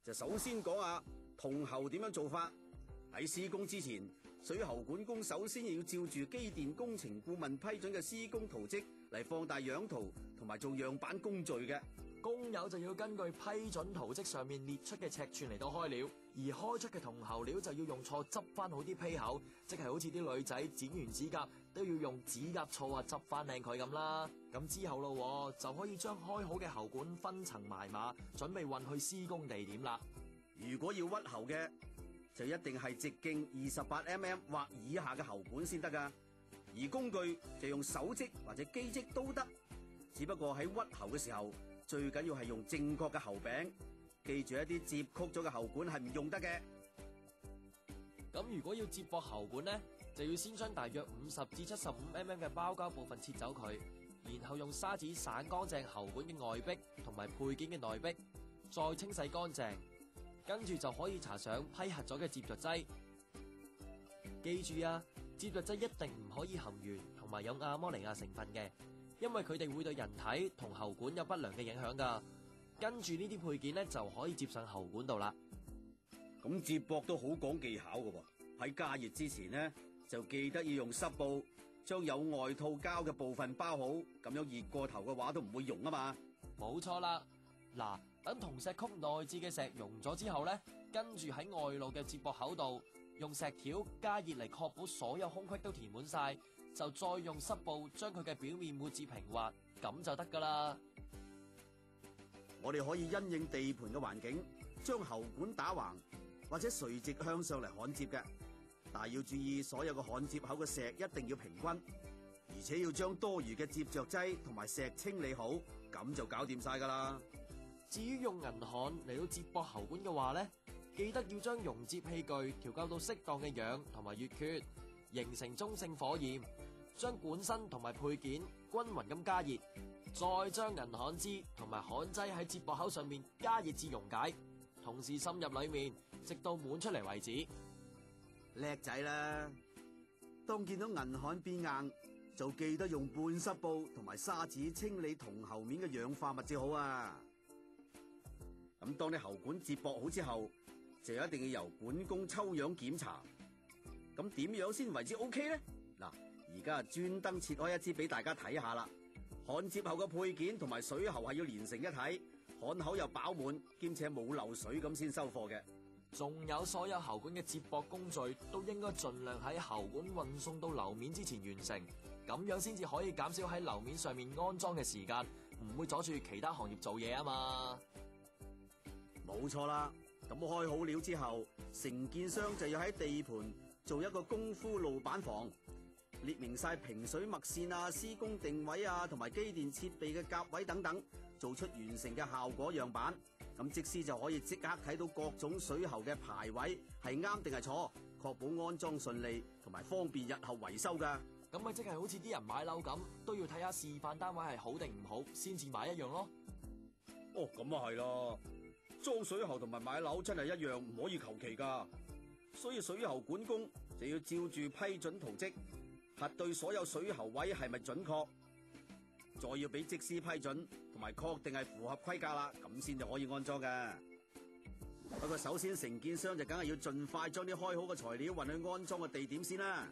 就首先講下銅喉點樣做法。喺施工之前，水喉管工首先要照住機電工程顧問批准嘅施工圖則嚟放大樣圖同埋做樣板工序嘅。工友就要根據批准圖則上面列出嘅尺寸嚟到開料，而開出嘅銅喉料就要用錯執翻好啲披口，即係好似啲女仔剪完指甲都要用指甲銼啊執翻靚佢咁啦。咁之後咯，就可以將開好嘅喉管分層埋碼，準備運去施工地點啦。如果要屈喉嘅，就一定係直徑28mm 或以下嘅喉管先得噶，而工具就用手織或者機織都得。只不過喺屈喉嘅時候，最緊要係用正確嘅喉柄，記住一啲接曲咗嘅喉管係唔用得嘅。咁如果要接駁喉管呢，就要先將大約50至75mm嘅包膠部分切走佢，然後用砂紙散乾淨喉管嘅外壁同埋配件嘅內壁，再清洗乾淨，跟住就可以搽上批核咗嘅接着劑。記住啊，接着劑一定唔可以含鉛同埋有亞摩尼亞成分嘅，因為佢哋會對人體同喉管有不良嘅影響噶。跟住呢啲配件咧，就可以接上喉管度啦。咁接駁都好講技巧噶喎，喺加熱之前呢，就記得要用濕布將有外套膠嘅部分包好，咁樣熱過頭嘅話都唔會溶啊嘛。冇錯啦，嗱，等銅石曲內置嘅石溶咗之後咧，跟住喺外露嘅接駁口度用石條加熱嚟確保所有空隙都填滿晒，就再用濕布將佢嘅表面抹至平滑，咁就得噶啦。我哋可以因應地盤嘅環境，將喉管打橫或者垂直向上嚟焊接嘅，但係要注意所有嘅焊接口嘅石一定要平均，而且要將多餘嘅接着劑同埋石清理好，咁就搞掂晒噶啦。至於用銀焊嚟到接駁喉管嘅話呢，記得要將熔接器具調校到適當嘅氧同埋乙炔，形成中性火焰，將管身同埋配件均勻咁加熱，再將銀焊枝同埋焊劑喺接駁口上面加熱至溶解，同時滲入裏面，直到滿出嚟為止。叻仔啦！當見到銀焊變硬，就記得用半濕布同埋砂紙清理銅喉面嘅氧化物至好啊！咁當你喉管接駁好之後，就一定要由管工抽樣檢查。咁點樣先為之 OK 呢？嗱，而家專登切開一支俾大家睇下啦。焊接後嘅配件同埋水喉係要連成一體，焊口又飽滿，兼且冇漏水咁先收貨嘅。仲有所有喉管嘅接駁工序都應該盡量喺喉管運送到樓面之前完成，咁樣先至可以減少喺樓面上面安裝嘅時間，唔會阻住其他行業做嘢啊嘛。冇錯啦，咁開好料之後，承建商就要喺地盤做一個功夫路板房，列明晒平水脈線啊、施工定位啊同埋機電設備嘅夾位等等，做出完成嘅效果樣板。咁則師就可以即刻睇到各種水喉嘅排位係啱定係錯，確保安裝順利同埋方便日後維修噶。咁咪即係好似啲人買樓咁，都要睇下示範單位係好定唔好，先至買一樣咯。哦，咁啊係啦，裝水喉同埋買樓真係一樣，唔可以求其噶。所以水喉管工就要照住批准圖則，核對所有水喉位係咪準確，再要俾則師批准同埋確定係符合規格啦，咁先就可以安裝嘅。不過首先承建商就梗係要盡快將啲開好嘅材料運去安裝嘅地點先啦。